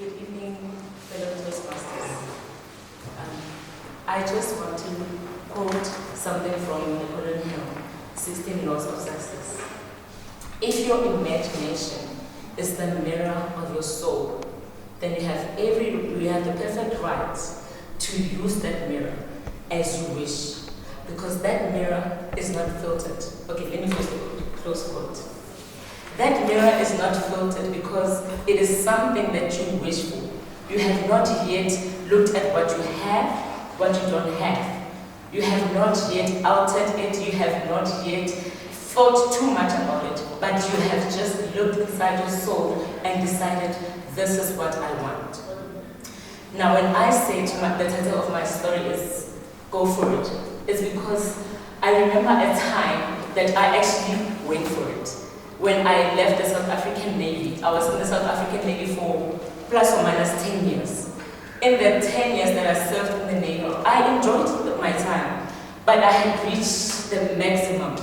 Good evening, fellow Toastmasters. I just want to quote something from Napoleon Hill, 16 Laws of Success. If your imagination is the mirror of your soul, then you have the perfect right to use that mirror as you wish, because that mirror is not filtered. Okay, let me close quote. That mirror is not filtered because it is something that you wish for. You have not yet looked at what you have, what you don't have. You have not yet altered it, you have not yet thought too much about it, but you have just looked inside your soul and decided, this is what I want. Now when I say the title of my story is Go For It, it's because I remember a time that I actually went for it. When I left the South African Navy, I was in the South African Navy for plus or minus 10 years. In the 10 years that I served in the Navy, I enjoyed my time, but I had reached the maximum.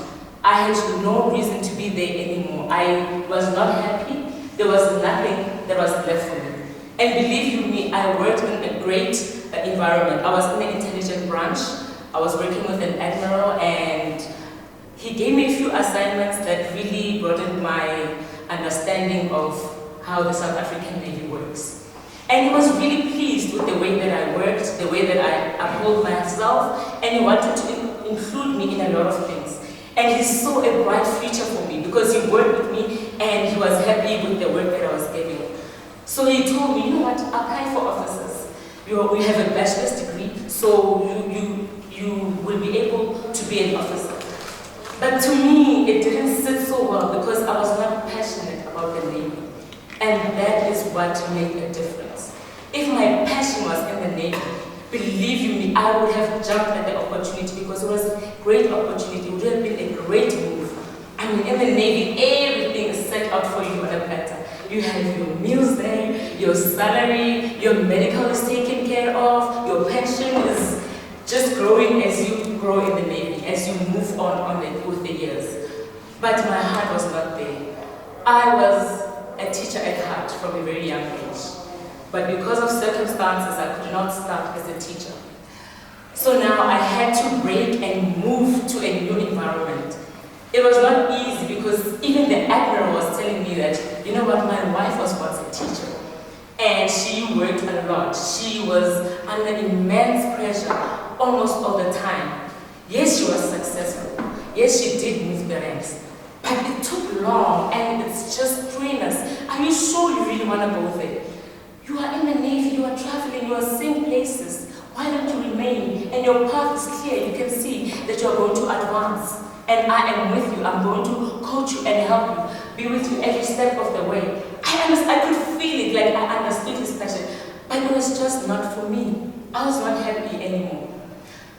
I had no reason to be there anymore. I was not happy. There was nothing that was left for me. And believe you me, I worked in a great environment. I was in the intelligence branch. I was working with an admiral, and he gave me a few assignments that really broadened my understanding of how the South African Navy works. And he was really pleased with the way that I worked, the way that I uphold myself, and he wanted to include me in a lot of things. And he saw a bright future for me because he worked with me and he was happy with the work that I was giving. So he told me, you know what, apply for officers. We have a bachelor's degree, so you will be able to be an officer. But to me, it didn't sit so well because I was not passionate about the Navy. And that is what made a difference. If my passion was in the Navy, believe you me, I would have jumped at the opportunity because it was a great opportunity. It would have been a great move. I mean, in the Navy, everything is set out for you on a platter. You have your meals there, your salary, your medical is taken care of, your pension is just growing as you grow in the Navy, as you move on with the years. But my heart was not there. I was a teacher at heart from a very young age. But because of circumstances, I could not start as a teacher. So now I had to break and move to a new environment. It was not easy because even the admiral was telling me that, you know what, my wife was once a teacher. And she worked a lot. She was under immense pressure almost all the time. Yes, she was successful. Yes, she did move the ranks. But it took long and it's just trainers. Are you sure you really want to go there? You are in the Navy, you are traveling, you are seeing places. Why don't you remain? And your path is clear. You can see that you are going to advance. And I am with you. I'm going to coach you and help you. Be with you every step of the way. I could feel it, like I understood his passion. But it was just not for me. I was not happy anymore.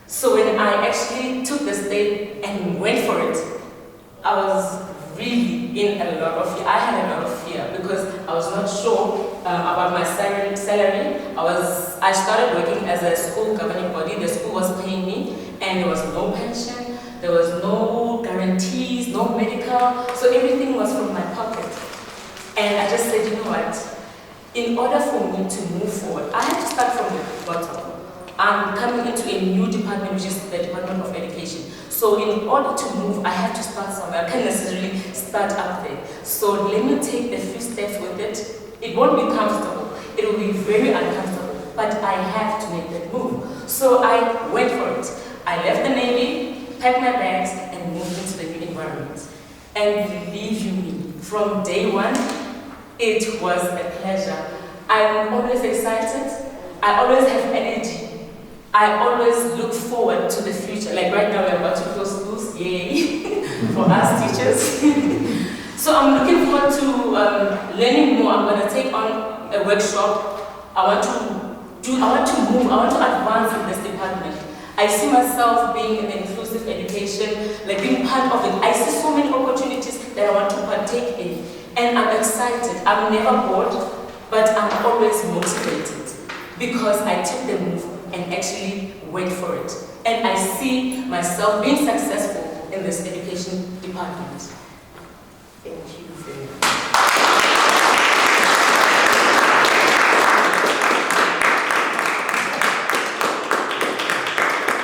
So when I actually took the step and went for it, I was really in a lot of fear. I had a lot of fear because I was not sure about my salary. I started working as a school governing body. The school was paying me and there was no pension, there was no guarantees, no medical, so everything was from my pocket. And I just said, you know what, in order for me to move forward, I have to start from the bottom. I'm coming into a new department, which is the Department of Education. So in order to move, I have to start somewhere. I can't necessarily start up there. So let me take a few steps with it. It won't be comfortable. It will be very uncomfortable. But I have to make that move. So I went for it. I left the Navy, packed my bags, and moved into the new environment. And believe you me, from day one, it was a pleasure. I'm always excited. I always have energy. I always look forward to the future. Like right now, we're about to close schools, yay, for us teachers. So I'm looking forward to learning more. I'm going to take on a workshop. I want to move, I want to advance in this department. I see myself being in inclusive education, like being part of it. I see so many opportunities that I want to partake in. And I'm excited. I'm never bored, but I'm always motivated because I took the move and actually went for it. And I see myself being successful in this education department. Thank you very much.